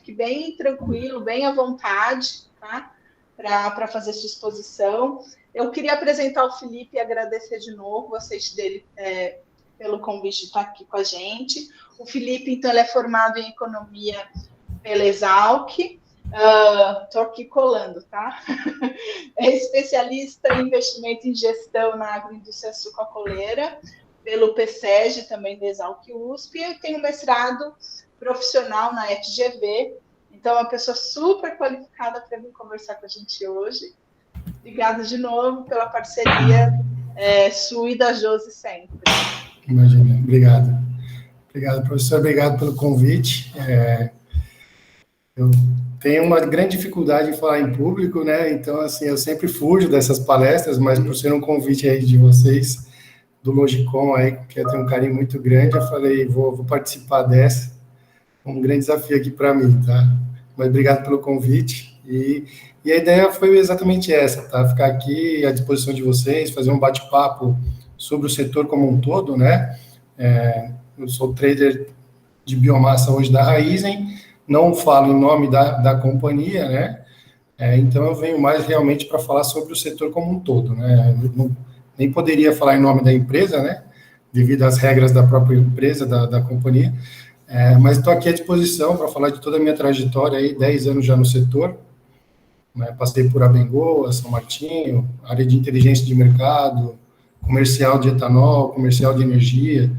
fique bem tranquilo, bem à vontade, tá? Para fazer sua exposição. Eu queria apresentar o Felipe e agradecer de novo vocês dele pelo convite de estar aqui com a gente. O Felipe, então, ele é formado em Economia pela Exalc. Estou aqui colando, tá? É especialista em investimento em gestão na agroindústria sucroalcooleira, pelo PSEG, também da Exalc USP, e tem um mestrado profissional na FGV. Então, é uma pessoa super qualificada para vir conversar com a gente hoje. Obrigada de novo pela parceria sua e da Josi sempre. Imagina, obrigado. Obrigado, professor, obrigado pelo convite. Eu tenho uma grande dificuldade em falar em público, né? Então, assim, eu sempre fujo dessas palestras, mas por ser um convite aí de vocês, do Logicom aí, que eu tenho um carinho muito grande, eu falei, vou participar dessa. Um grande desafio aqui para mim, tá? Mas obrigado pelo convite. E a ideia foi exatamente essa, tá? Ficar aqui à disposição de vocês, fazer um bate-papo sobre o setor como um todo, né? Eu sou trader de biomassa hoje da Raízen, não falo em nome da companhia, né? Então, eu venho mais realmente para falar sobre o setor como um todo, né? Nem poderia falar em nome da empresa, né? Devido às regras da própria empresa, da companhia. Mas estou aqui à disposição para falar de toda a minha trajetória, aí, 10 anos já no setor. Né? Passei por Abengoa, São Martinho, área de inteligência de mercado, comercial de etanol, comercial de energia,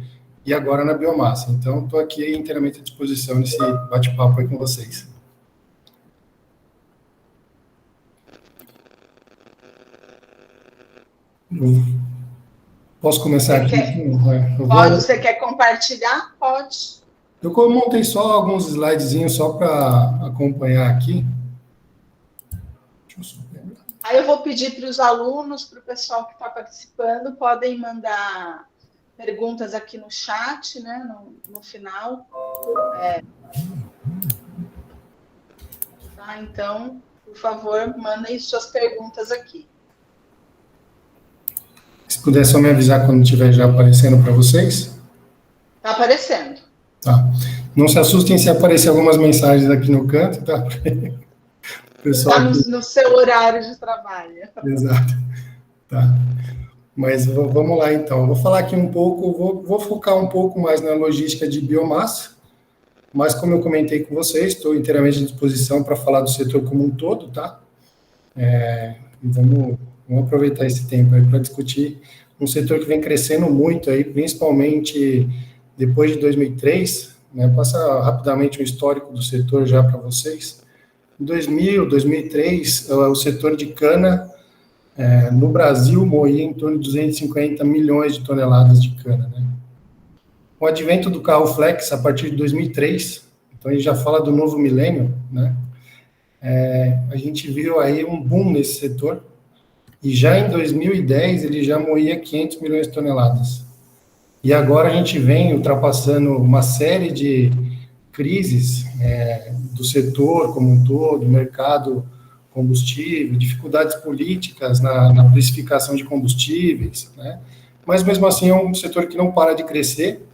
e agora na biomassa. Então, estou aqui inteiramente à disposição nesse bate-papo aí com vocês. Posso começar aqui? Pode, você quer compartilhar? Pode. Eu montei só alguns slidezinhos só para acompanhar aqui. Deixa eu só pegar. Aí eu vou pedir para os alunos, para o pessoal que está participando, podem mandar perguntas aqui no chat, né, no final. Tá, então, por favor, mandem suas perguntas aqui. Se puder só me avisar quando estiver já aparecendo para vocês. Está aparecendo. Tá. Não se assustem se aparecer algumas mensagens aqui no canto, tá? Está no seu horário de trabalho. Exato. Tá. Mas vamos lá, então. Eu vou falar aqui um pouco, vou focar um pouco mais na logística de biomassa, mas como eu comentei com vocês, estou inteiramente à disposição para falar do setor como um todo, tá? Vamos aproveitar esse tempo aí para discutir um setor que vem crescendo muito aí, principalmente depois de 2003, né? Passar rapidamente o histórico do setor já para vocês. Em 2003, o setor de cana no Brasil moía em torno de 250 milhões de toneladas de cana, né? Com o advento do carro flex, a partir de 2003, então a gente já fala do novo milênio, né? A gente viu aí um boom nesse setor, e já em 2010 ele já moía 500 milhões de toneladas. E agora a gente vem ultrapassando uma série de crises do setor como um todo, mercado combustível, dificuldades políticas na precificação de combustíveis, né? Mas mesmo assim é um setor que não para de crescer.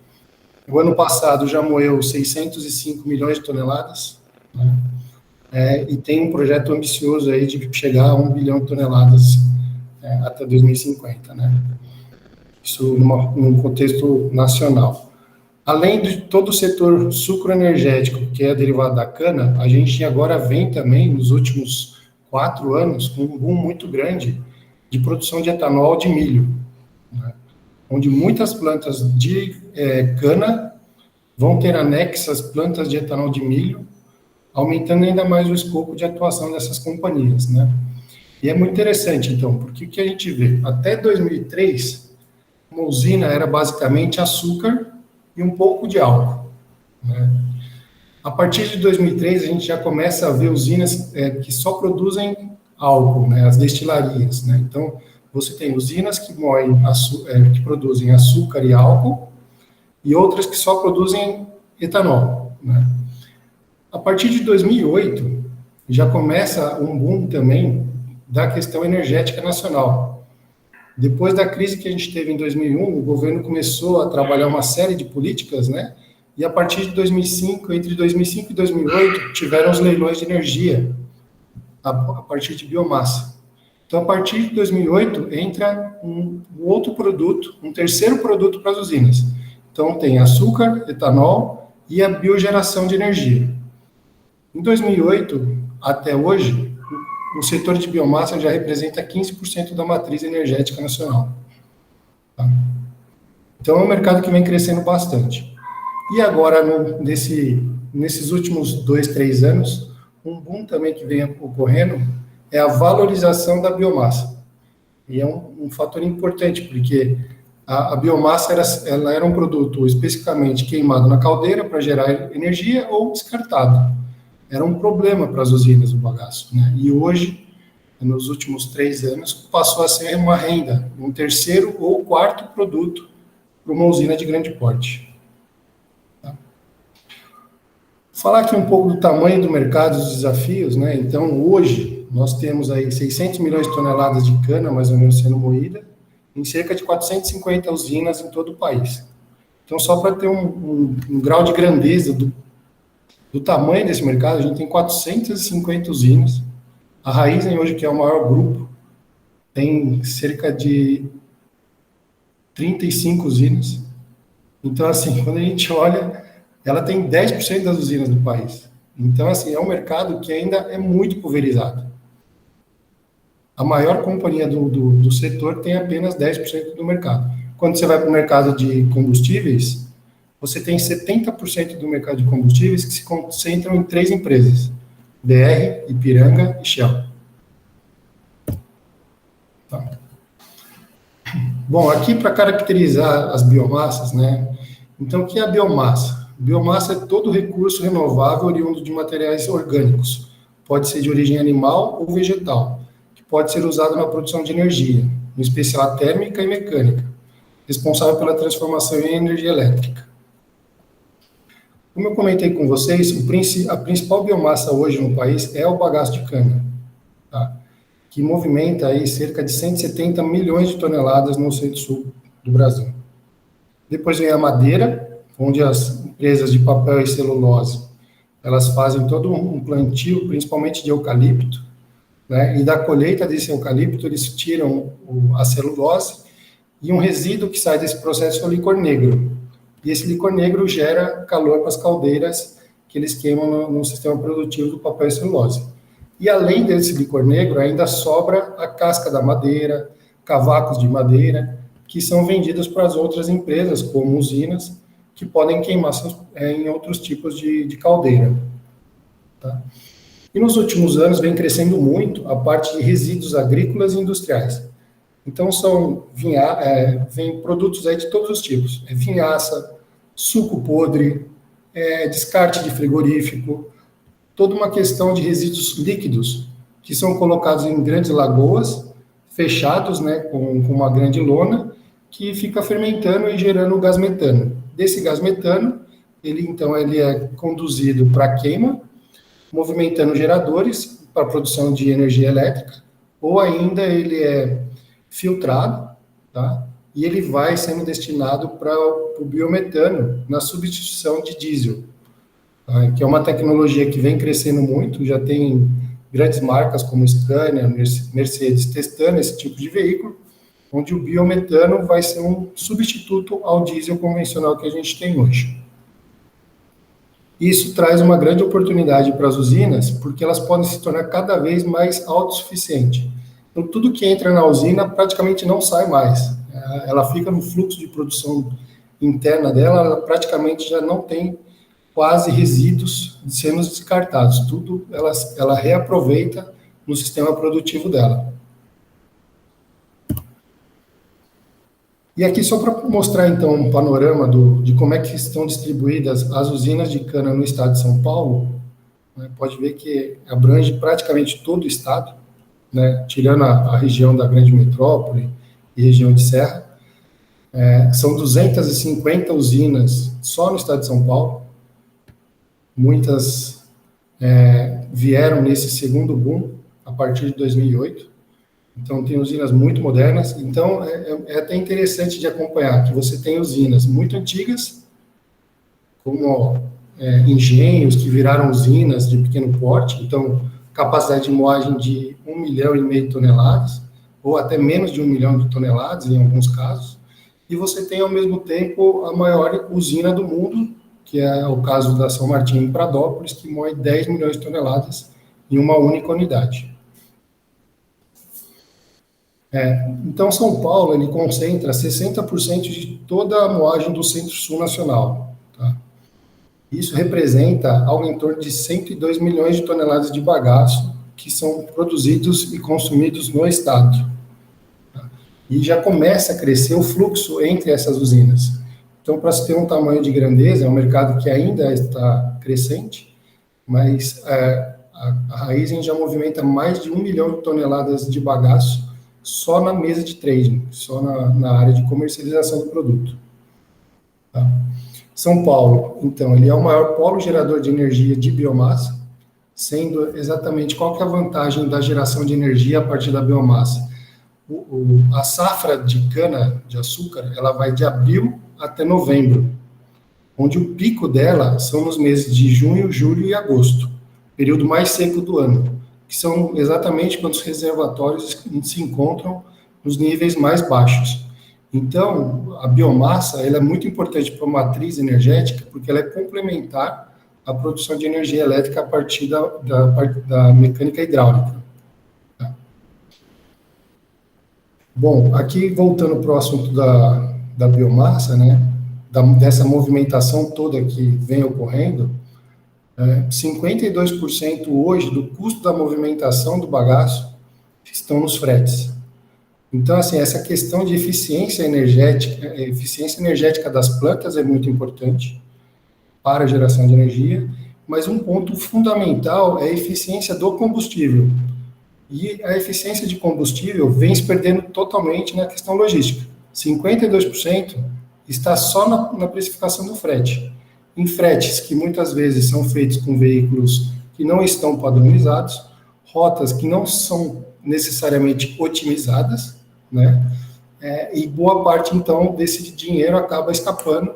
O ano passado já moeu 605 milhões de toneladas, né? E tem um projeto ambicioso aí de chegar a 1 bilhão de toneladas até 2050, né? Isso num contexto nacional. Além de todo o setor sucroenergético, que é derivado da cana, a gente agora vem também, nos últimos 4 anos, com um boom muito grande de produção de etanol de milho, né? Onde muitas plantas de cana vão ter anexas plantas de etanol de milho, aumentando ainda mais o escopo de atuação dessas companhias, né? E é muito interessante, então, porque o que a gente vê? Até 2003, uma usina era basicamente açúcar e um pouco de álcool, né? A partir de 2003, a gente já começa a ver usinas que só produzem álcool, né? As destilarias, né? Então, você tem usinas que que produzem açúcar e álcool, e outras que só produzem etanol, né? A partir de 2008, já começa um boom também da questão energética nacional. Depois da crise que a gente teve em 2001, o governo começou a trabalhar uma série de políticas, né, e a partir de 2005, entre 2005 e 2008, tiveram os leilões de energia, a partir de biomassa. Então, a partir de 2008, entra um outro produto, um terceiro produto para as usinas. Então, tem açúcar, etanol e a biogeração de energia. Em 2008, até hoje, o setor de biomassa já representa 15% da matriz energética nacional. Tá? Então, é um mercado que vem crescendo bastante. E agora, nesses últimos 2, 3 anos, um boom também que vem ocorrendo é a valorização da biomassa. E é um fator importante, porque a biomassa ela era um produto especificamente queimado na caldeira para gerar energia ou descartado. Era um problema para as usinas o bagaço, né? E hoje, nos últimos 3 anos, passou a ser uma renda, um terceiro ou quarto produto para uma usina de grande porte. Tá? Falar aqui um pouco do tamanho do mercado, dos desafios, né? Então, hoje, nós temos aí 600 milhões de toneladas de cana, mais ou menos, sendo moída, em cerca de 450 usinas em todo o país. Então, só para ter um grau de grandeza do tamanho desse mercado, a gente tem 450 usinas. A Raízen, hoje, que é o maior grupo, tem cerca de 35 usinas. Então, assim, quando a gente olha, ela tem 10% das usinas do país. Então, assim, é um mercado que ainda é muito pulverizado. A maior companhia do setor tem apenas 10% do mercado. Quando você vai para o mercado de combustíveis, você tem 70% do mercado de combustíveis que se concentram em 3 empresas: BR, Ipiranga e Shell. Tá. Bom, aqui para caracterizar as biomassas, né? Então, o que é a biomassa? Biomassa é todo recurso renovável oriundo de materiais orgânicos. Pode ser de origem animal ou vegetal, que pode ser usado na produção de energia, em especial a térmica e mecânica, responsável pela transformação em energia elétrica. Como eu comentei com vocês, a principal biomassa hoje no país é o bagaço de cana, tá? Que movimenta aí cerca de 170 milhões de toneladas no centro-sul do Brasil. Depois vem a madeira, onde as empresas de papel e celulose, elas fazem todo um plantio, principalmente de eucalipto, né? E da colheita desse eucalipto, eles tiram a celulose e um resíduo que sai desse processo é o licor negro. E esse licor negro gera calor para as caldeiras que eles queimam no sistema produtivo do papel e celulose. E além desse licor negro, ainda sobra a casca da madeira, cavacos de madeira, que são vendidos para as outras empresas, como usinas, que podem queimar em outros tipos de caldeira. Tá? E nos últimos anos vem crescendo muito a parte de resíduos agrícolas e industriais. Então, vem produtos aí de todos os tipos. Vinhaça, suco podre, descarte de frigorífico, toda uma questão de resíduos líquidos que são colocados em grandes lagoas, fechados, né, com uma grande lona, que fica fermentando e gerando o gás metano. Desse gás metano, ele é conduzido para queima, movimentando geradores para a produção de energia elétrica, ou ainda ele é filtrado, tá? E ele vai sendo destinado para o biometano na substituição de diesel, tá? Que é uma tecnologia que vem crescendo muito, já tem grandes marcas como Scania, Mercedes testando esse tipo de veículo, onde o biometano vai ser um substituto ao diesel convencional que a gente tem hoje. Isso traz uma grande oportunidade para as usinas, porque elas podem se tornar cada vez mais autossuficientes. Então, tudo que entra na usina praticamente não sai mais. Ela fica no fluxo de produção interna dela, ela praticamente já não tem quase resíduos sendo descartados. Tudo ela reaproveita no sistema produtivo dela. E aqui só para mostrar, então, um panorama de como é que estão distribuídas as usinas de cana no estado de São Paulo, né? Pode ver que abrange praticamente todo o estado, né? Tirando a região da grande metrópole e região de Serra. São 250 usinas só no estado de São Paulo. Muitas vieram nesse segundo boom, a partir de 2008. Então, tem usinas muito modernas. Então, é até interessante de acompanhar que você tem usinas muito antigas, como engenhos que viraram usinas de pequeno porte, então capacidade de moagem de 1,5 milhão de toneladas, ou até menos de 1 milhão de toneladas em alguns casos, e você tem ao mesmo tempo a maior usina do mundo, que é o caso da São Martinho em Pradópolis, que moe 10 milhões de toneladas em uma única unidade. Então, São Paulo, ele concentra 60% de toda a moagem do Centro-Sul Nacional. Tá? Isso representa algo em torno de 102 milhões de toneladas de bagaço que são produzidos e consumidos no estado. Tá? E já começa a crescer o fluxo entre essas usinas. Então, para se ter um tamanho de grandeza, é um mercado que ainda está crescente, mas a Raízen já movimenta mais de 1 milhão de toneladas de bagaço só na mesa de trading, só na área de comercialização do produto. Tá? São Paulo, então, ele é o maior polo gerador de energia de biomassa, sendo exatamente qual que é a vantagem da geração de energia a partir da biomassa. A safra de cana-de-açúcar, ela vai de abril até novembro, onde o pico dela são nos meses de junho, julho e agosto, período mais seco do ano, que são exatamente quando os reservatórios se encontram nos níveis mais baixos. Então, a biomassa ela é muito importante para a matriz energética, porque ela é complementar à produção de energia elétrica a partir da mecânica hidráulica. Tá? Bom, aqui voltando para o assunto da biomassa, né, dessa movimentação toda que vem ocorrendo, 52% hoje do custo da movimentação do bagaço estão nos fretes. Então, assim, essa questão de eficiência energética das plantas é muito importante para a geração de energia, mas um ponto fundamental é a eficiência do combustível. E a eficiência de combustível vem se perdendo totalmente na questão logística. 52% está só na precificação do frete. Em fretes que muitas vezes são feitos com veículos que não estão padronizados, rotas que não são necessariamente otimizadas, né? E boa parte, então, desse dinheiro acaba escapando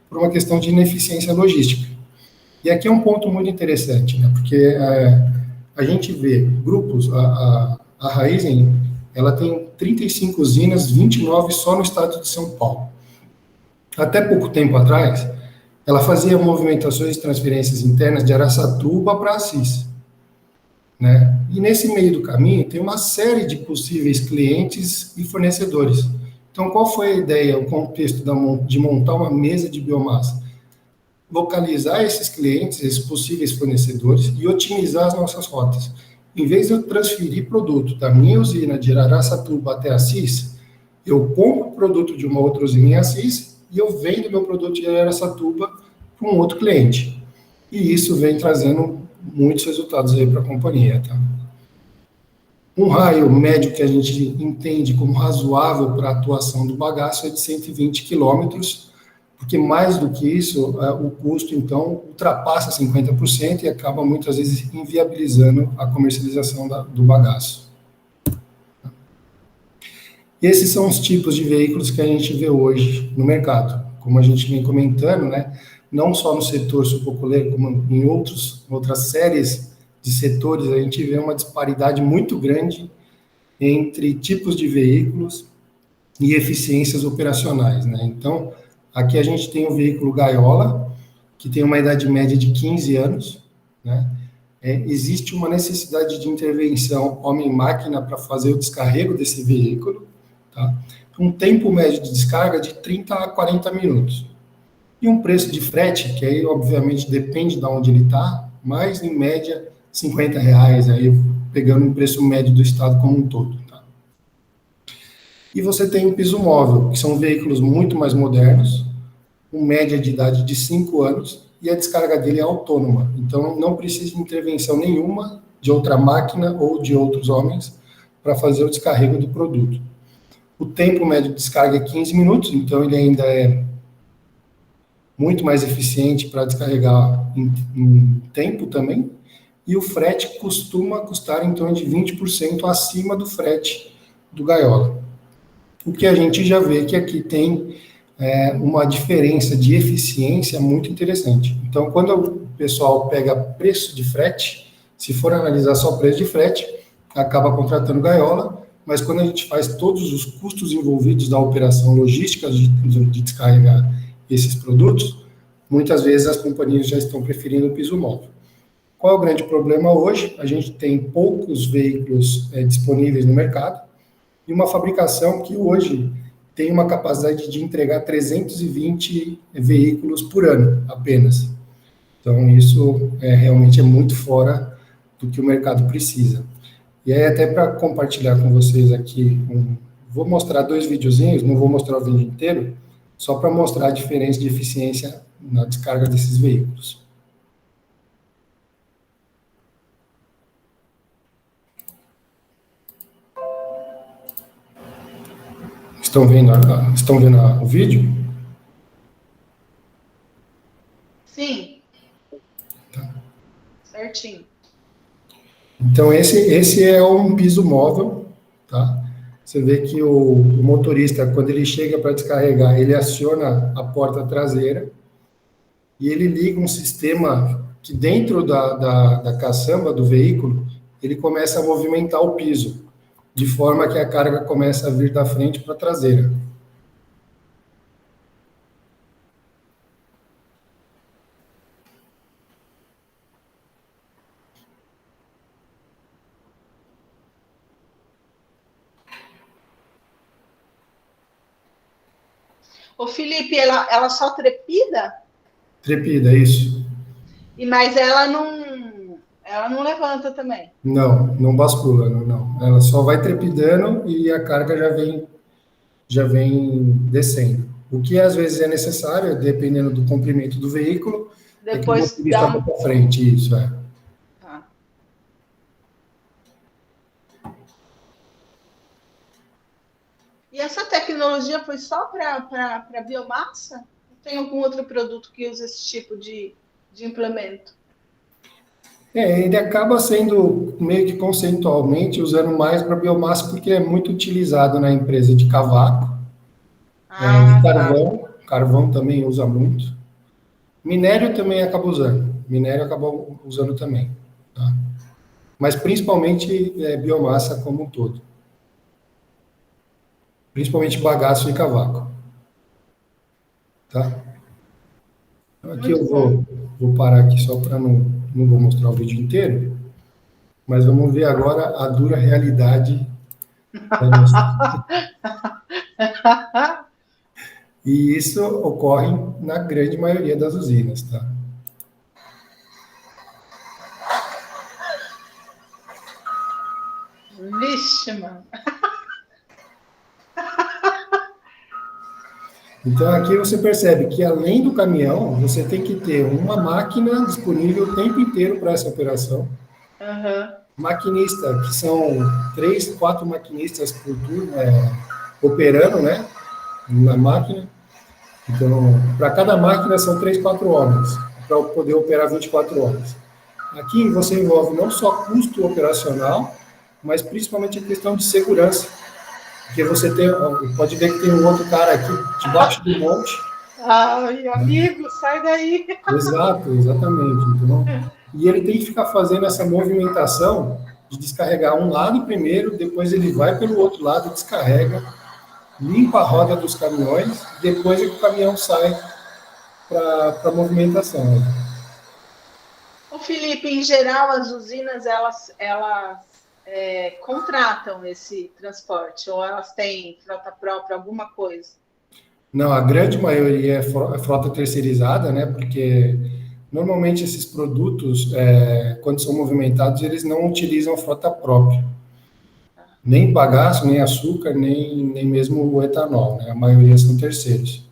por uma questão de ineficiência logística. E aqui é um ponto muito interessante, né? Porque a gente vê grupos, a Raízen, ela tem 35 usinas, 29 só no estado de São Paulo. Até pouco tempo atrás, ela fazia movimentações e transferências internas de Araçatuba para Assis. Né? E nesse meio do caminho tem uma série de possíveis clientes e fornecedores. Então, qual foi a ideia, o contexto de montar uma mesa de biomassa? Localizar esses clientes, esses possíveis fornecedores e otimizar as nossas rotas. Em vez de eu transferir produto da minha usina de Araçatuba até Assis, eu compro o produto de uma outra usina em Assis e eu vendo meu produto de Araçatuba para um outro cliente. E isso vem trazendo muitos resultados aí para a companhia, tá? Um raio médio que a gente entende como razoável para a atuação do bagaço é de 120 quilômetros, porque mais do que isso, o custo, então, ultrapassa 50% e acaba muitas vezes inviabilizando a comercialização do bagaço. E esses são os tipos de veículos que a gente vê hoje no mercado. Como a gente vem comentando, né, não só no setor sucroalcooleiro, como em outras séries de setores, a gente vê uma disparidade muito grande entre tipos de veículos e eficiências operacionais, né? Então, aqui a gente tem o veículo gaiola, que tem uma idade média de 15 anos, né? Existe uma necessidade de intervenção homem-máquina para fazer o descarrego desse veículo, tá? Um tempo médio de descarga de 30 a 40 minutos. E um preço de frete, que aí, obviamente, depende de onde ele está, mas, em média, R$50, aí, pegando o preço médio do estado como um todo. Tá? E você tem o piso móvel, que são veículos muito mais modernos, com média de idade de 5 anos, e a descarga dele é autônoma. Então, não precisa de intervenção nenhuma de outra máquina ou de outros homens para fazer o descarrego do produto. O tempo médio de descarga é 15 minutos, então ele ainda é muito mais eficiente para descarregar em tempo também, e o frete costuma custar em torno de 20% acima do frete do gaiola. O que a gente já vê que aqui tem uma diferença de eficiência muito interessante. Então, quando o pessoal pega preço de frete, se for analisar só o preço de frete, acaba contratando gaiola, mas quando a gente faz todos os custos envolvidos da operação logística de descarregar esses produtos, muitas vezes as companhias já estão preferindo o piso móvel. Qual é o grande problema hoje? A gente tem poucos veículos disponíveis no mercado e uma fabricação que hoje tem uma capacidade de entregar 320 veículos por ano, apenas. Então, isso realmente é muito fora do que o mercado precisa. E aí, até para compartilhar com vocês aqui, vou mostrar 2 videozinhos, não vou mostrar o vídeo inteiro, só para mostrar a diferença de eficiência na descarga desses veículos. Estão vendo o vídeo? Sim. Tá. Certinho. Então, esse é um piso móvel, tá? Você vê que o motorista, quando ele chega para descarregar, ele aciona a porta traseira e ele liga um sistema que dentro da caçamba do veículo, ele começa a movimentar o piso, de forma que a carga começa a vir da frente para a traseira. Ô, Felipe, ela só trepida? Trepida, isso. Mas ela não levanta também? Não bascula, não. Ela só vai trepidando e a carga já vem descendo. O que às vezes é necessário, dependendo do comprimento do veículo, depois é que o motorista vai para frente, isso, Tá. E essa tecnologia foi só para biomassa? Ou tem algum outro produto que usa esse tipo de implemento? Ele acaba sendo meio que conceitualmente usando mais para biomassa porque é muito utilizado na empresa de cavaco, de carvão. Tá. Carvão também usa muito. Minério também acaba usando. Minério acaba usando também. Tá? Mas principalmente biomassa como um todo. Principalmente bagaço e cavaco. Tá? Aqui eu vou parar aqui só para não vou mostrar o vídeo inteiro, mas vamos ver agora a dura realidade da nossa... E isso ocorre na grande maioria das usinas, tá? Vixe, mano. Então, aqui você percebe que, além do caminhão, você tem que ter uma máquina disponível o tempo inteiro para essa operação. Uhum. Maquinista, que são 3, 4 maquinistas por turno, operando, né, na máquina. Então, para cada máquina são 3, 4 homens, para poder operar 24 horas. Aqui você envolve não só custo operacional, mas principalmente a questão de segurança. Porque você pode ver que tem um outro cara aqui debaixo do monte. Ai, amigo, sai daí. Exato, exatamente. Então, e ele tem que ficar fazendo essa movimentação de descarregar um lado primeiro, depois ele vai pelo outro lado, descarrega, limpa a roda dos caminhões, depois é que o caminhão sai para a movimentação. Ô, Felipe, em geral, as usinas, elas contratam esse transporte, ou elas têm frota própria, alguma coisa? Não, a grande maioria é frota terceirizada, né? Porque normalmente esses produtos, quando são movimentados, eles não utilizam frota própria. Nem bagaço, nem açúcar, nem mesmo o etanol, né? A maioria são terceiros.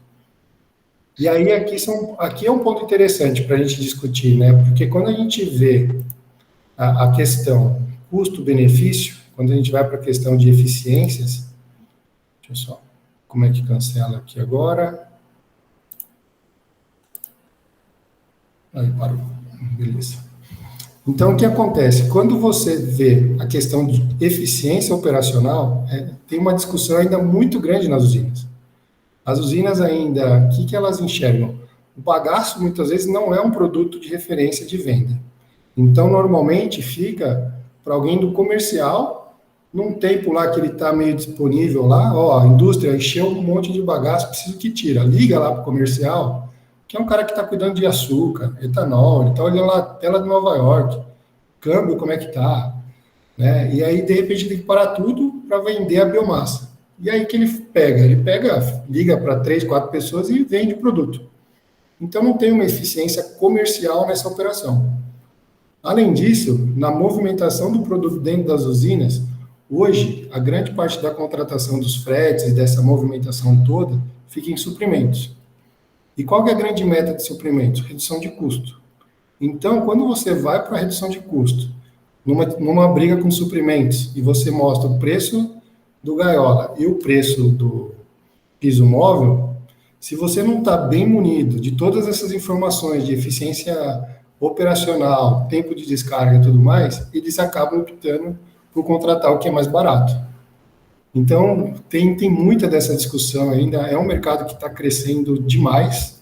E aí aqui é um ponto interessante para a gente discutir, né? Porque quando a gente vê a questão custo-benefício, quando a gente vai para a questão de eficiências, deixa eu só, como é que cancela aqui agora? Aí parou, beleza. Então, o que acontece? Quando você vê a questão de eficiência operacional, tem uma discussão ainda muito grande nas usinas. As usinas ainda, o que elas enxergam? O bagaço, muitas vezes, não é um produto de referência de venda. Então, normalmente, fica para alguém do comercial, num tempo lá que ele está meio disponível lá, ó, a indústria encheu um monte de bagaço, preciso que tira. Liga lá para o comercial, que é um cara que está cuidando de açúcar, etanol, ele está olhando lá a tela de Nova York, câmbio, como é que tá, né? E aí, de repente, tem que parar tudo para vender a biomassa. E aí que ele pega? Ele pega, liga para 3, 4 pessoas e vende o produto. Então, não tem uma eficiência comercial nessa operação. Além disso, na movimentação do produto dentro das usinas, hoje, a grande parte da contratação dos fretes e dessa movimentação toda fica em suprimentos. E qual que é a grande meta de suprimentos? Redução de custo. Então, quando você vai para a redução de custo, numa briga com suprimentos, e você mostra o preço do gaiola e o preço do piso móvel, se você não está bem munido de todas essas informações de eficiência operacional, tempo de descarga e tudo mais, eles acabam optando por contratar o que é mais barato. Então, tem muita dessa discussão ainda, é um mercado que está crescendo demais,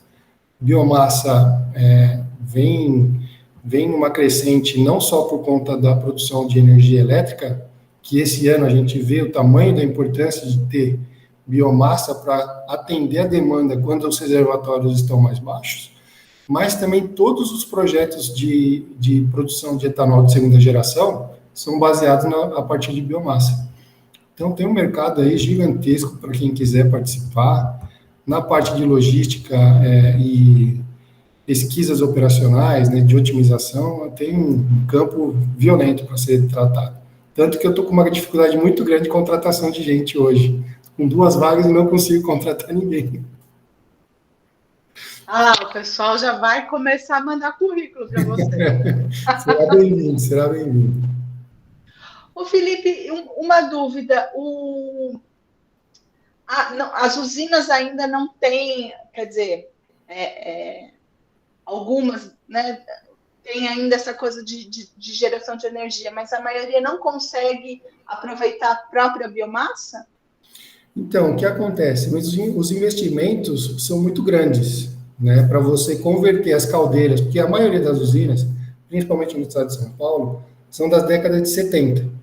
biomassa vem numa crescente não só por conta da produção de energia elétrica, que esse ano a gente vê o tamanho da importância de ter biomassa para atender a demanda quando os reservatórios estão mais baixos, mas também todos os projetos de produção de etanol de segunda geração são baseados a partir de biomassa. Então, tem um mercado aí gigantesco para quem quiser participar. Na parte de logística e pesquisas operacionais, né, de otimização, tem um campo violento para ser tratado. Tanto que eu estou com uma dificuldade muito grande de contratação de gente hoje. Com 2 vagas e não consigo contratar ninguém. O pessoal já vai começar a mandar currículo para você. Será bem-vindo, será bem-vindo. Ô, Felipe, uma dúvida. Não, as usinas ainda não têm, quer dizer, algumas, né, tem ainda essa coisa de geração de energia, mas a maioria não consegue aproveitar a própria biomassa? Então, o que acontece? Os investimentos são muito grandes, né, para você converter as caldeiras, porque a maioria das usinas, principalmente no estado de São Paulo, são das décadas de 70.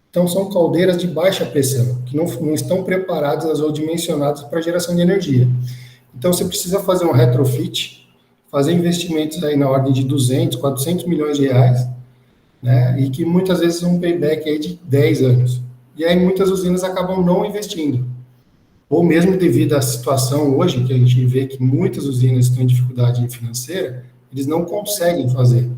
Então, são caldeiras de baixa pressão, que não estão preparadas ou dimensionadas para geração de energia. Então, você precisa fazer um retrofit, fazer investimentos aí na ordem de 200, 400 milhões de reais, né, e que muitas vezes um payback aí de 10 anos. E aí muitas usinas acabam não investindo. Ou mesmo devido à situação hoje, que a gente vê que muitas usinas estão em dificuldade financeira, eles não conseguem fazer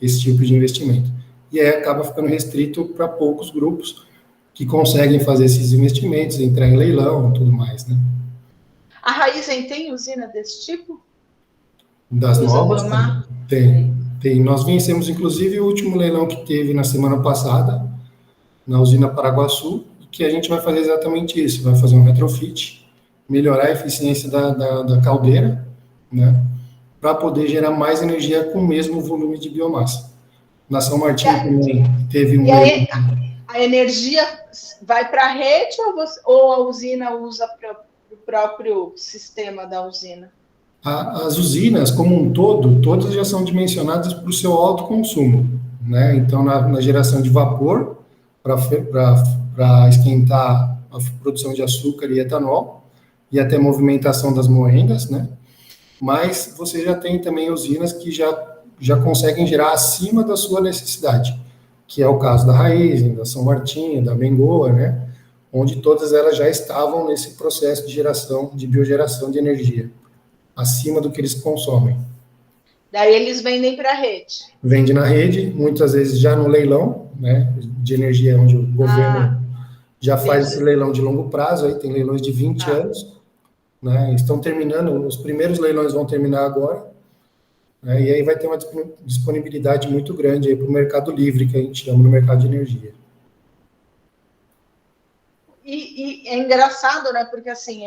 esse tipo de investimento. E aí acaba ficando restrito para poucos grupos que conseguem fazer esses investimentos, entrar em leilão e tudo mais, né? A Raízen tem usina desse tipo? Das novas, tem. Nós vencemos, inclusive, o último leilão que teve na semana passada, na usina Paraguaçu, que a gente vai fazer exatamente isso, vai fazer um retrofit, melhorar a eficiência da caldeira, né, para poder gerar mais energia com o mesmo volume de biomassa. Na São Martinho também teve um... E aí, a energia vai para a rede ou a usina usa para o próprio sistema da usina? As usinas, como um todo, todas já são dimensionadas para o seu alto consumo, né? Então, na geração de vapor, para esquentar a produção de açúcar e etanol, e até movimentação das moendas, né? Mas você já tem também usinas que já conseguem gerar acima da sua necessidade, que é o caso da Raízen, da São Martinho, da Bengoa, né? Onde todas elas já estavam nesse processo de geração, de biogeração de energia, acima do que eles consomem. Daí eles vendem para a rede? Vende na rede, muitas vezes já no leilão, né, de energia, onde o governo já faz esse leilão de longo prazo, aí tem leilões de 20 anos, né, estão terminando, os primeiros leilões vão terminar agora, né, e aí vai ter uma disponibilidade muito grande aí para o mercado livre, que a gente chama no mercado de energia. E é engraçado, né, porque assim,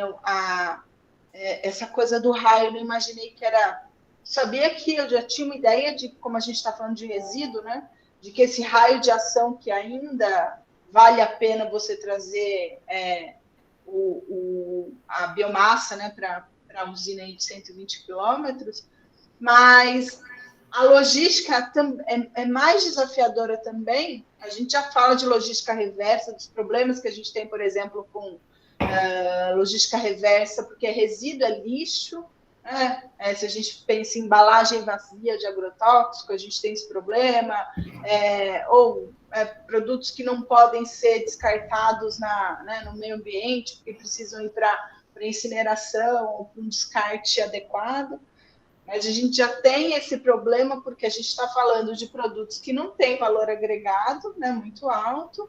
essa coisa do raio, eu não imaginei que era... Sabia que eu já tinha uma ideia de, como a gente está falando de resíduo, né, de que esse raio de ação que ainda vale a pena você trazer a biomassa, né, para a usina aí de 120 quilômetros, mas a logística é mais desafiadora também. A gente já fala de logística reversa, dos problemas que a gente tem, por exemplo, com logística reversa, porque resíduo é lixo, né? Se a gente pensa em embalagem vazia de agrotóxico, a gente tem esse problema, ou produtos que não podem ser descartados no meio ambiente, porque precisam ir para incineração ou para um descarte adequado. Mas a gente já tem esse problema porque a gente está falando de produtos que não têm valor agregado, né, muito alto,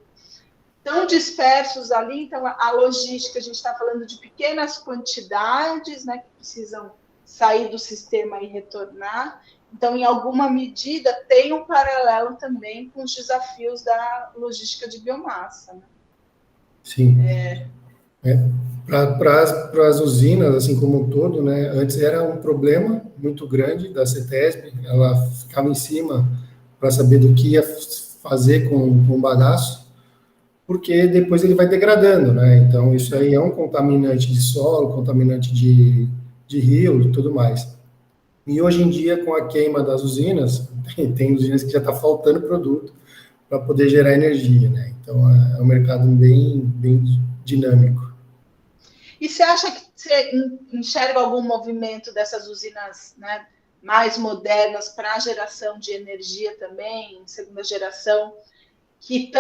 tão dispersos ali. Então, a logística, a gente está falando de pequenas quantidades, né, que precisam sair do sistema e retornar. Então, em alguma medida, tem um paralelo também com os desafios da logística de biomassa, né? Sim. Para as usinas, assim como um todo, né, antes era um problema muito grande da CETESB, ela ficava em cima para saber do que ia fazer com o bagaço, porque depois ele vai degradando, né? Então, isso aí é um contaminante de solo, contaminante de rio e tudo mais. E hoje em dia, com a queima das usinas, tem usinas que já está faltando produto para poder gerar energia, né? Então, é um mercado bem dinâmico. E você acha que você enxerga algum movimento dessas usinas, né, mais modernas para a geração de energia também, segunda geração, que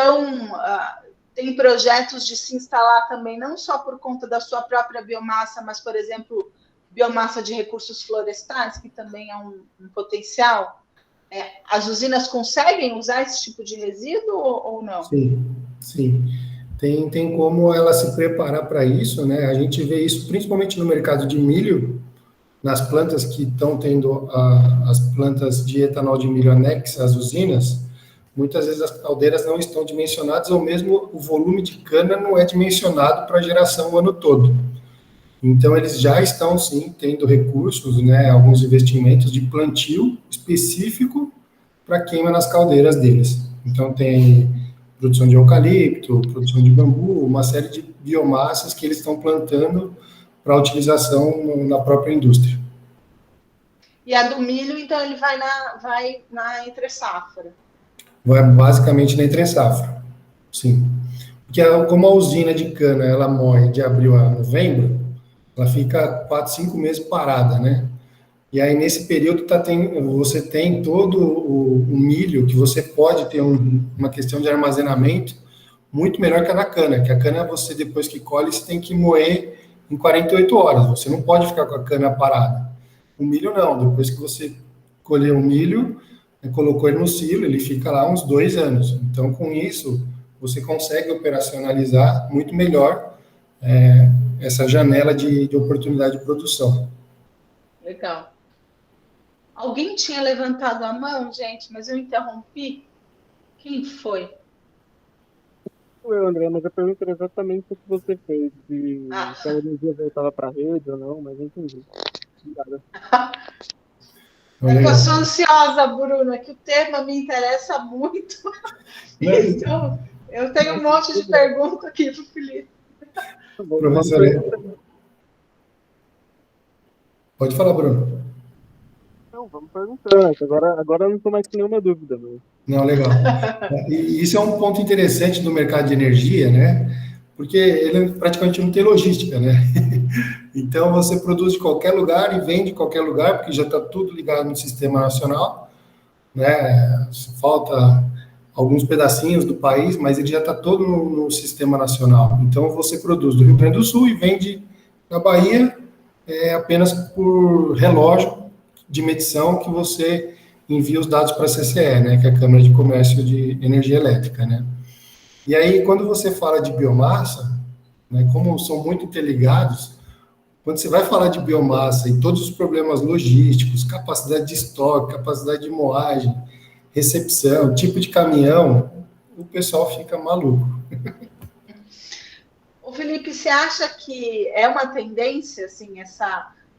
tem projetos de se instalar também, não só por conta da sua própria biomassa, mas, por exemplo, biomassa de recursos florestais, que também é um potencial? As usinas conseguem usar esse tipo de resíduo ou não? Sim. Tem como ela se preparar para isso, né? A gente vê isso principalmente no mercado de milho, nas plantas que estão tendo as plantas de etanol de milho anexas às usinas, muitas vezes as caldeiras não estão dimensionadas, ou mesmo o volume de cana não é dimensionado para a geração o ano todo. Então, eles já estão, sim, tendo recursos, né, alguns investimentos de plantio específico para queima nas caldeiras deles. Então, tem produção de eucalipto, produção de bambu, uma série de biomassas que eles estão plantando para utilização na própria indústria. E a do milho, então, ele vai na entre-safra? Vai basicamente na entre-safra, sim. Porque como a usina de cana, ela morre de abril a novembro, ela fica 4, 5 meses parada, né? E aí, nesse período, você tem todo o milho, que você pode ter uma questão de armazenamento muito melhor que a da cana, que a cana, você, depois que colhe, você tem que moer em 48 horas, você não pode ficar com a cana parada. O milho, não. Depois que você colheu o milho, colocou ele no silo, ele fica lá uns 2 anos. Então, com isso, você consegue operacionalizar muito melhor essa janela de oportunidade de produção. Legal. Alguém tinha levantado a mão, gente, mas eu interrompi. Quem foi? Eu, André, mas a pergunta era exatamente o que você fez, de se a energia voltava para a rede ou não, mas eu entendi. Obrigada. É que eu sou ansiosa, Bruno, é que o tema me interessa muito. Então, eu tenho um monte de perguntas aqui para o Felipe. Professora, pode falar, Bruno. Não, vamos perguntando. Agora eu não estou mais com nenhuma dúvida. Mas... Não, legal. E isso é um ponto interessante do mercado de energia, né? Porque ele praticamente não tem logística, né? Então, você produz de qualquer lugar e vende de qualquer lugar, porque já está tudo ligado no sistema nacional, né? Falta alguns pedacinhos do país, mas ele já está todo no sistema nacional. Então, você produz do Rio Grande do Sul e vende na Bahia apenas por relógio de medição que você envia os dados para a CCE, né, que é a Câmara de Comércio de Energia Elétrica, né. E aí, quando você fala de biomassa, né, como são muito interligados, quando você vai falar de biomassa e todos os problemas logísticos, capacidade de estoque, capacidade de moagem, recepção, tipo de caminhão, o pessoal fica maluco. O Felipe, você acha que é uma tendência, assim,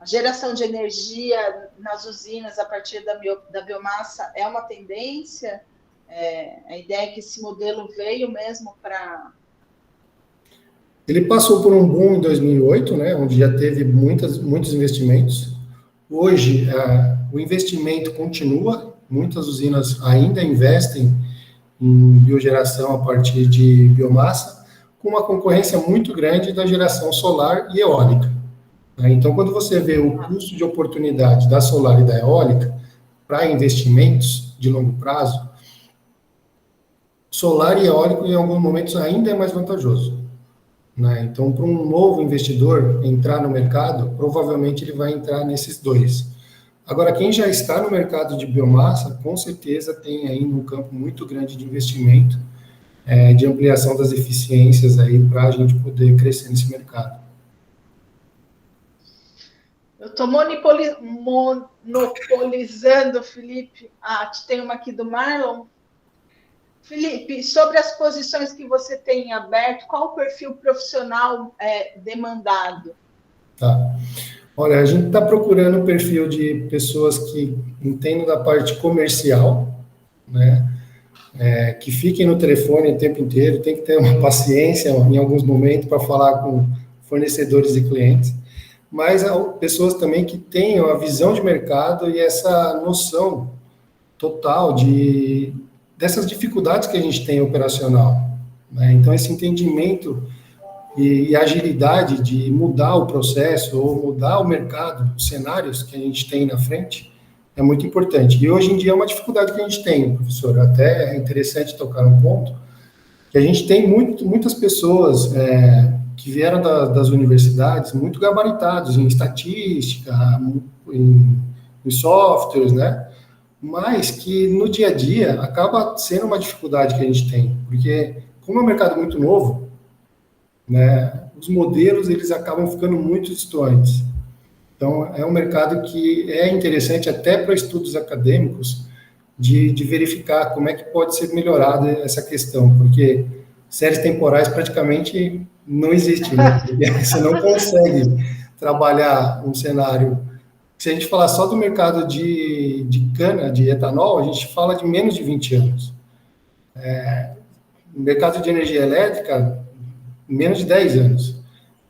a geração de energia nas usinas a partir da biomassa é uma tendência? A ideia é que esse modelo veio mesmo para... Ele passou por um boom em 2008, né, onde já teve muitos investimentos. Hoje, o investimento continua, muitas usinas ainda investem em biogeração a partir de biomassa, com uma concorrência muito grande da geração solar e eólica. Então, quando você vê o custo de oportunidade da solar e da eólica para investimentos de longo prazo, solar e eólico, em alguns momentos, ainda é mais vantajoso. Então, para um novo investidor entrar no mercado, provavelmente ele vai entrar nesses dois. Agora, quem já está no mercado de biomassa, com certeza tem ainda um campo muito grande de investimento, de ampliação das eficiências aí para a gente poder crescer nesse mercado. Eu estou monopolizando, Felipe. Tem uma aqui do Marlon. Felipe, sobre as posições que você tem aberto, qual o perfil profissional demandado? Tá. Olha, a gente está procurando um perfil de pessoas que entendam da parte comercial, né? Que fiquem no telefone o tempo inteiro, tem que ter uma paciência em alguns momentos para falar com fornecedores e clientes, mas pessoas também que tenham a visão de mercado e essa noção total dessas dificuldades que a gente tem operacional, né? Então, esse entendimento e agilidade de mudar o processo ou mudar o mercado, os cenários que a gente tem na frente, é muito importante. E hoje em dia é uma dificuldade que a gente tem, professor. Até é interessante tocar um ponto, que a gente tem muitas pessoas que vieram das universidades muito gabaritados em estatística, em softwares, né? Mas que no dia a dia acaba sendo uma dificuldade que a gente tem, porque como é um mercado muito novo, né, os modelos eles acabam ficando muito distantes. Então, é um mercado que é interessante até para estudos acadêmicos de verificar como é que pode ser melhorada essa questão, porque séries temporais praticamente não existem, né? Você não consegue trabalhar um cenário. Se a gente falar só do mercado de cana, de etanol, a gente fala de menos de 20 anos. No mercado de energia elétrica, menos de 10 anos.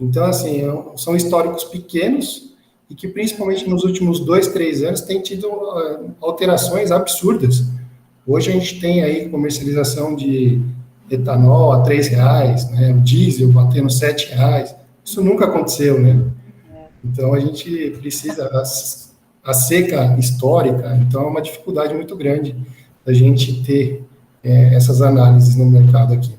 Então, assim, são históricos pequenos e que, principalmente nos últimos 2, 3 anos, tem tido alterações absurdas. Hoje a gente tem aí comercialização de etanol a R$3, né? O diesel batendo R$7. Isso nunca aconteceu, né? Então, a gente precisa, a seca histórica, então é uma dificuldade muito grande da gente ter essas análises no mercado aqui.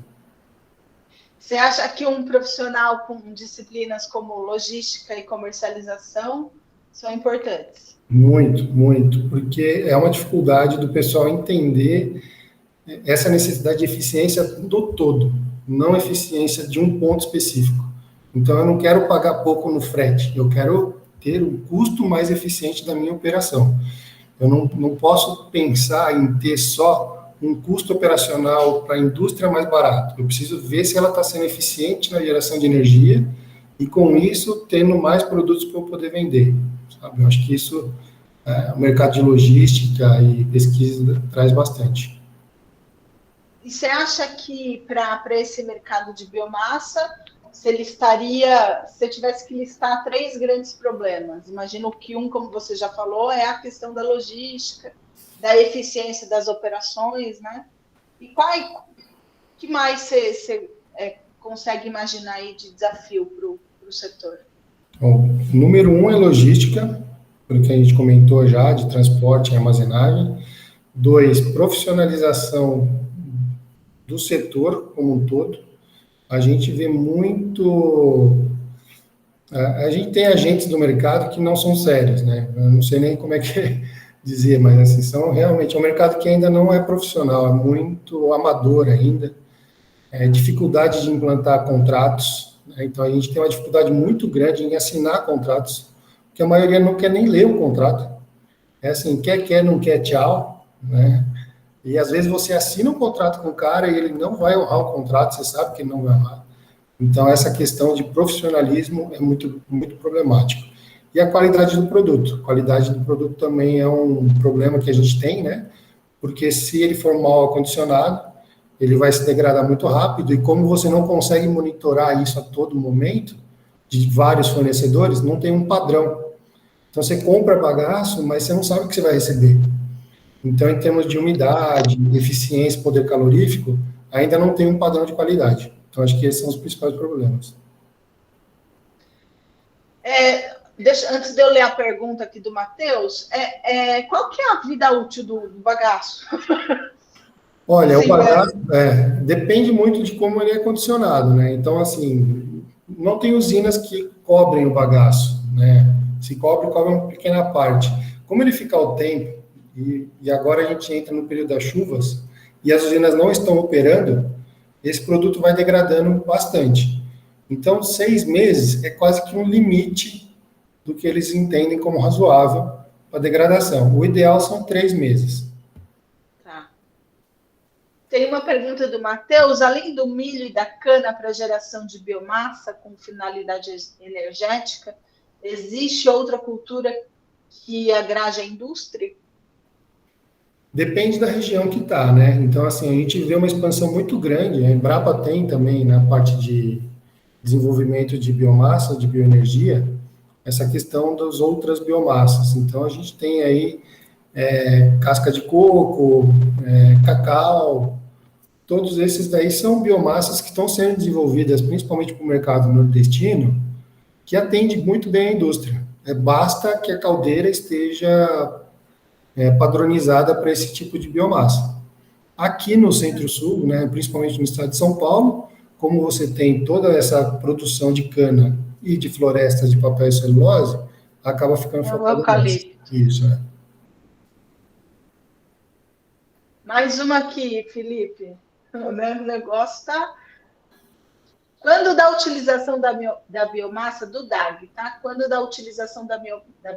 Você acha que um profissional com disciplinas como logística e comercialização são importantes? Muito, muito, porque é uma dificuldade do pessoal entender essa necessidade de eficiência do todo, não eficiência de um ponto específico. Então, eu não quero pagar pouco no frete, eu quero ter um custo mais eficiente da minha operação. Eu não posso pensar em ter só um custo operacional para a indústria mais barato. Eu preciso ver se ela está sendo eficiente na geração de energia e, com isso, tendo mais produtos para eu poder vender. Sabe? Eu acho que isso, o mercado de logística e pesquisa traz bastante. E você acha que, para esse mercado de biomassa, você tivesse que listar 3 grandes problemas? Imagino que como você já falou, é a questão da logística, da eficiência das operações, né? E que mais você consegue imaginar aí de desafio para o setor? Bom, número 1 é logística, pelo que a gente comentou já, de transporte e armazenagem. 2, profissionalização do setor como um todo. A gente vê muito... A gente tem agentes do mercado que não são sérios, né? Eu não sei nem como é que dizer, mas assim, realmente é um mercado que ainda não é profissional, é muito amador ainda, dificuldade de implantar contratos, né? Então a gente tem uma dificuldade muito grande em assinar contratos, porque a maioria não quer nem ler o contrato, é assim, quer, não quer, tchau, né? E às vezes você assina um contrato com o cara e ele não vai honrar o contrato, você sabe que ele não vai honrar. Então essa questão de profissionalismo é muito, muito problemático. E a qualidade do produto. A qualidade do produto também é um problema que a gente tem, né? Porque se ele for mal acondicionado, ele vai se degradar muito rápido, e como você não consegue monitorar isso a todo momento, de vários fornecedores, não tem um padrão. Então, você compra bagaço, mas você não sabe o que você vai receber. Então, em termos de umidade, eficiência, poder calorífico, ainda não tem um padrão de qualidade. Então, acho que esses são os principais problemas. Antes de eu ler a pergunta aqui do Matheus, qual que é a vida útil do bagaço? Olha, o bagaço depende muito de como ele é condicionado, né? Então, assim, não tem usinas que cobrem o bagaço, né? Se cobre uma pequena parte. Como ele fica ao tempo, e agora a gente entra no período das chuvas, e as usinas não estão operando, esse produto vai degradando bastante. Então, 6 meses é quase que um limite do que eles entendem como razoável para degradação. O ideal são 3 meses. Tá. Tem uma pergunta do Matheus: além do milho e da cana para geração de biomassa com finalidade energética, existe outra cultura que agrade a indústria? Depende da região que está, né? Então, assim, a gente vê uma expansão muito grande. A Embrapa tem também, na parte de desenvolvimento de biomassa, de bioenergia, essa questão das outras biomassas. Então, a gente tem aí casca de coco, cacau, todos esses daí são biomassas que estão sendo desenvolvidas, principalmente para o mercado nordestino, que atende muito bem a indústria. Basta que a caldeira esteja padronizada para esse tipo de biomassa. Aqui no Centro-Sul, né, principalmente no estado de São Paulo, como você tem toda essa produção de cana e de florestas de papel e celulose, acaba ficando focado eucalipto. Isso, Mais uma aqui, Felipe. O negócio está... Quando da utilização da biomassa, do DAG, tá? Quando da utilização da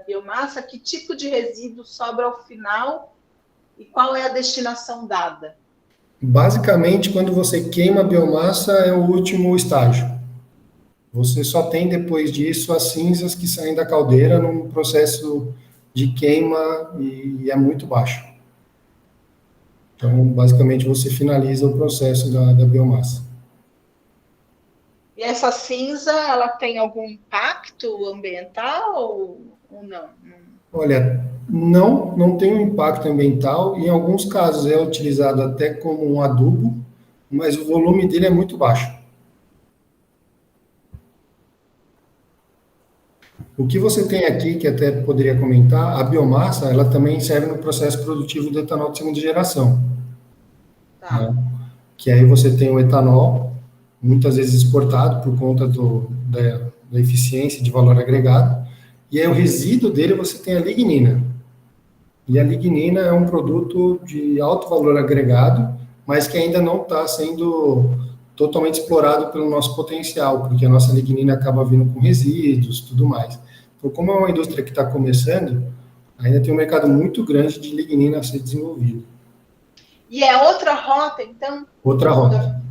biomassa, que tipo de resíduo sobra ao final e qual é a destinação dada? Basicamente, quando você queima a biomassa, é o último estágio. Você só tem, depois disso, as cinzas que saem da caldeira num processo de queima e é muito baixo. Então, basicamente, você finaliza o processo da biomassa. E essa cinza, ela tem algum impacto ambiental ou não? Olha, não tem um impacto ambiental. Em alguns casos é utilizado até como um adubo, mas o volume dele é muito baixo. O que você tem aqui, que até poderia comentar, a biomassa, ela também serve no processo produtivo do etanol de segunda geração. Tá. Né? Que aí você tem o etanol, muitas vezes exportado por conta da eficiência de valor agregado, e aí o resíduo dele você tem a lignina. E a lignina é um produto de alto valor agregado, mas que ainda não está sendo totalmente explorado pelo nosso potencial, porque a nossa lignina acaba vindo com resíduos e tudo mais. Então, como é uma indústria que está começando, ainda tem um mercado muito grande de lignina a ser desenvolvido. E é outra rota, então? Outra rota.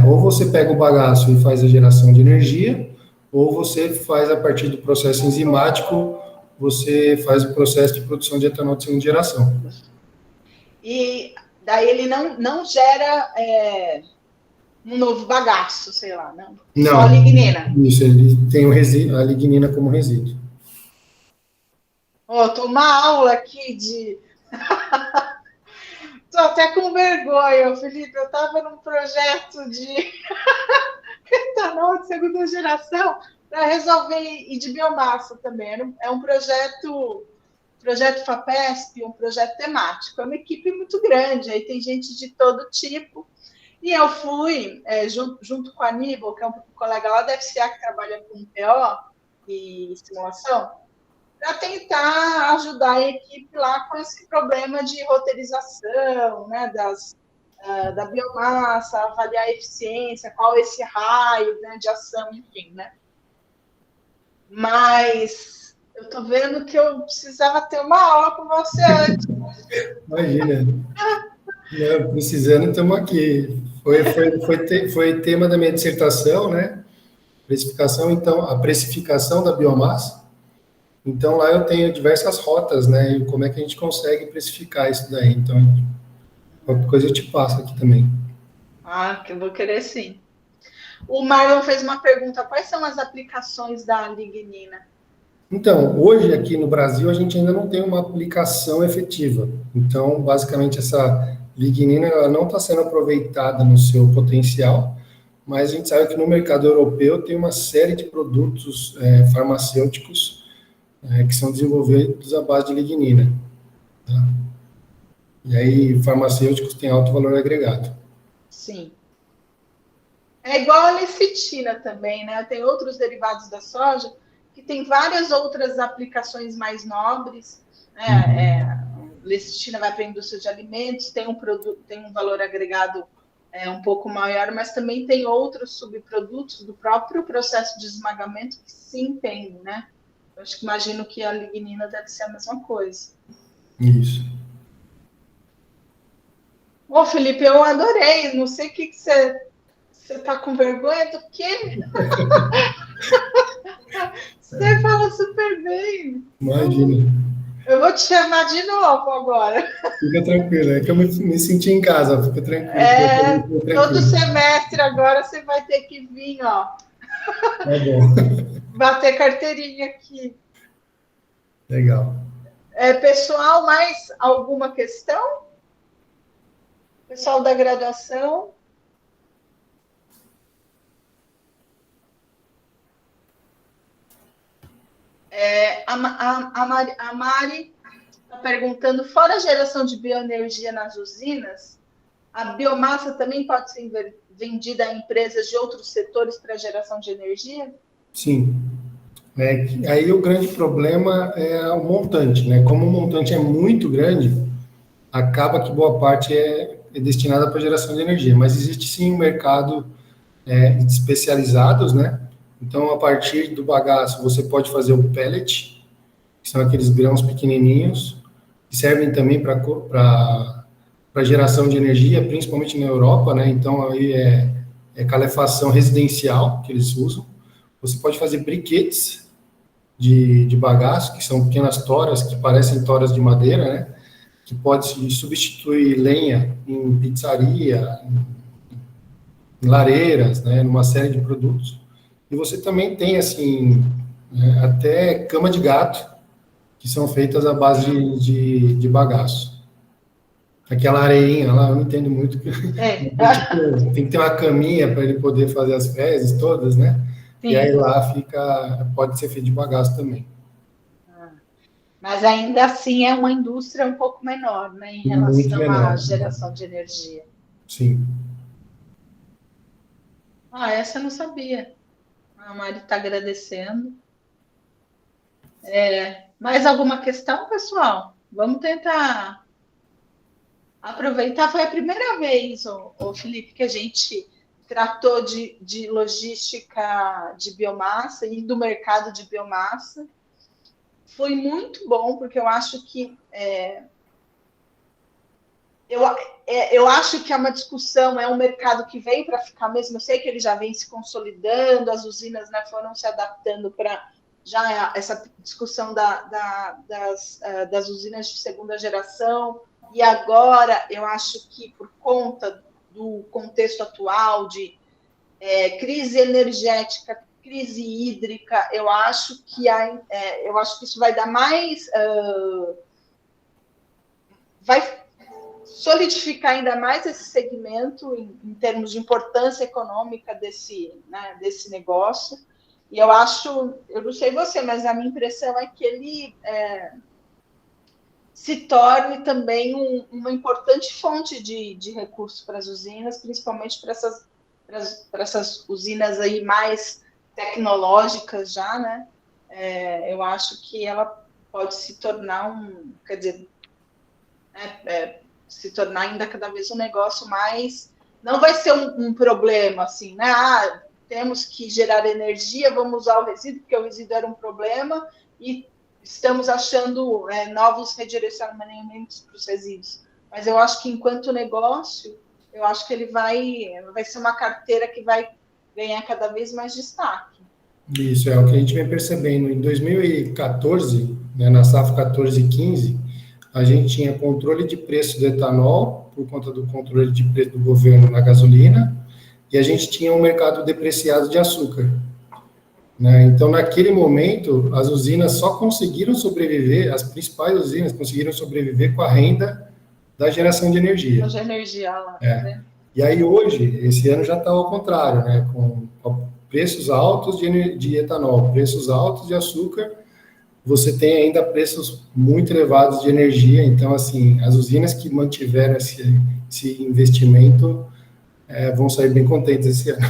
Ou você pega o bagaço e faz a geração de energia, ou você faz a partir do processo enzimático, você faz o processo de produção de etanol de segunda geração. E daí ele não gera um novo bagaço, sei lá, não? Só a lignina. Isso, ele tem a lignina como resíduo. Tô uma aula aqui de... Tô até com vergonha, Felipe. Eu estava num projeto de etanol de segunda geração para resolver, e de biomassa também. É um projeto FAPESP, um projeto temático. É uma equipe muito grande, aí tem gente de todo tipo. E eu fui, junto com a Aníbal, que é um colega lá da FCA que trabalha com PO e simulação, para tentar ajudar a equipe lá com esse problema de roteirização, né, da biomassa, avaliar a eficiência, qual é esse raio, né, de ação, enfim, né? Mas eu estou vendo que eu precisava ter uma aula com você antes. Imagina. Precisando, estamos aqui. Foi tema da minha dissertação, né? Precificação, então, a precificação da biomassa. Então, lá eu tenho diversas rotas, né? E como é que a gente consegue precificar isso daí. Então, qualquer coisa eu te passo aqui também. Ah, que eu vou querer sim. O Marlon fez uma pergunta: quais são as aplicações da lignina? Então, hoje aqui no Brasil a gente ainda não tem uma aplicação efetiva. Então, basicamente essa lignina ela não está sendo aproveitada no seu potencial, mas a gente sabe que no mercado europeu tem uma série de produtos farmacêuticos que são desenvolvidos à base de lignina. Tá? E aí, farmacêuticos têm alto valor agregado. Sim. É igual a lecitina também, né? Tem outros derivados da soja que tem várias outras aplicações mais nobres, né? Lecitina vai para a indústria de alimentos, tem um produto, tem um valor agregado um pouco maior, mas também tem outros subprodutos do próprio processo de esmagamento que sim tem, né? Eu acho que imagino que a lignina deve ser a mesma coisa. Isso. Ô, Felipe, eu adorei. Não sei o que você tá com vergonha do quê? Você fala super bem. Imagina. Eu vou te chamar de novo agora. Fica tranquilo, é que eu me senti em casa, fica tranquilo. Todo semestre agora você vai ter que vir, ó. Tá bom. Bater carteirinha aqui. Legal. Pessoal, mais alguma questão? Pessoal da graduação? A Mari está perguntando, fora a geração de bioenergia nas usinas, a biomassa também pode ser vendida a empresas de outros setores para geração de energia? Sim. Aí o grande problema é o montante, né? Como o montante é muito grande, acaba que boa parte é destinada para geração de energia, mas existe sim um mercado especializados, né? Então, a partir do bagaço, você pode fazer o pellet, que são aqueles grãos pequenininhos, que servem também para geração de energia, principalmente na Europa, né? Então, aí é calefação residencial que eles usam. Você pode fazer briquetes de bagaço, que são pequenas toras, que parecem toras de madeira, né? Que pode substituir lenha em pizzaria, em lareiras, né? Numa série de produtos. E você também tem, assim, até cama de gato, que são feitas à base de bagaço. Aquela areinha lá, eu não entendo muito. Tem que ter uma caminha para ele poder fazer as fezes todas, né? Sim. E aí lá pode ser feito de bagaço também. Mas ainda assim é uma indústria um pouco menor, né? Em relação à geração de energia. Sim. Essa eu não sabia. A Mari está agradecendo. Mais alguma questão, pessoal? Vamos tentar aproveitar. Foi a primeira vez, Felipe, que a gente tratou de logística de biomassa e do mercado de biomassa. Foi muito bom, porque eu acho que eu acho que é uma discussão, é um mercado que vem para ficar mesmo. Eu sei que ele já vem se consolidando, as usinas, né, foram se adaptando para já essa discussão das usinas de segunda geração, e agora eu acho que por conta do contexto atual de crise energética, crise hídrica, eu acho que isso vai dar mais... vai solidificar ainda mais esse segmento em termos de importância econômica desse negócio. E eu não sei você, mas a minha impressão é que ele se torne também uma importante fonte de recursos para as usinas, principalmente para essas usinas aí mais tecnológicas já, né? Eu acho que ela pode se tornar se tornar ainda cada vez um negócio mais... Não vai ser um problema, assim, né? Temos que gerar energia, vamos usar o resíduo, porque o resíduo era um problema, e estamos achando novos redirecionamentos para os resíduos. Mas eu acho que, enquanto negócio, eu acho que ele vai ser uma carteira que vai ganhar cada vez mais destaque. Isso, é o que a gente vem percebendo. Em 2014, né, na safra 14 e 15, a gente tinha controle de preço do etanol por conta do controle de preço do governo na gasolina, e a gente tinha um mercado depreciado de açúcar. Né? Então, naquele momento, as usinas só conseguiram sobreviver, as principais usinas conseguiram sobreviver com a renda da geração de energia. De energia lá. Né? E aí, hoje, esse ano já está ao contrário, né? Com preços altos de etanol, preços altos de açúcar, você tem ainda preços muito elevados de energia. Então, assim, as usinas que mantiveram esse investimento vão sair bem contentes esse ano.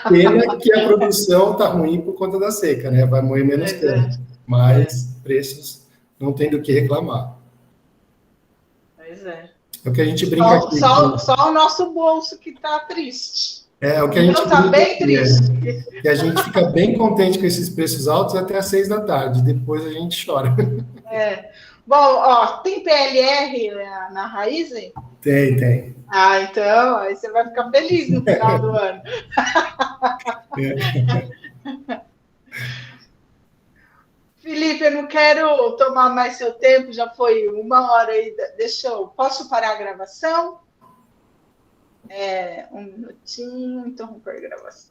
Pena que a produção está ruim por conta da seca, né? Vai moer menos cana, mas preços não tem do que reclamar. Pois é. É o que a gente brinca aqui. Só o nosso bolso que está triste. É o que a gente está bem triste. Que a gente fica bem contente com esses preços altos até às 6 da tarde. Depois a gente chora. Bom, ó, tem PLR na Raízen? Tem. Ah, então, aí você vai ficar feliz no final do ano. Felipe, eu não quero tomar mais seu tempo, já foi 1 hora aí. Posso parar a gravação? 1 minutinho, interromper a gravação.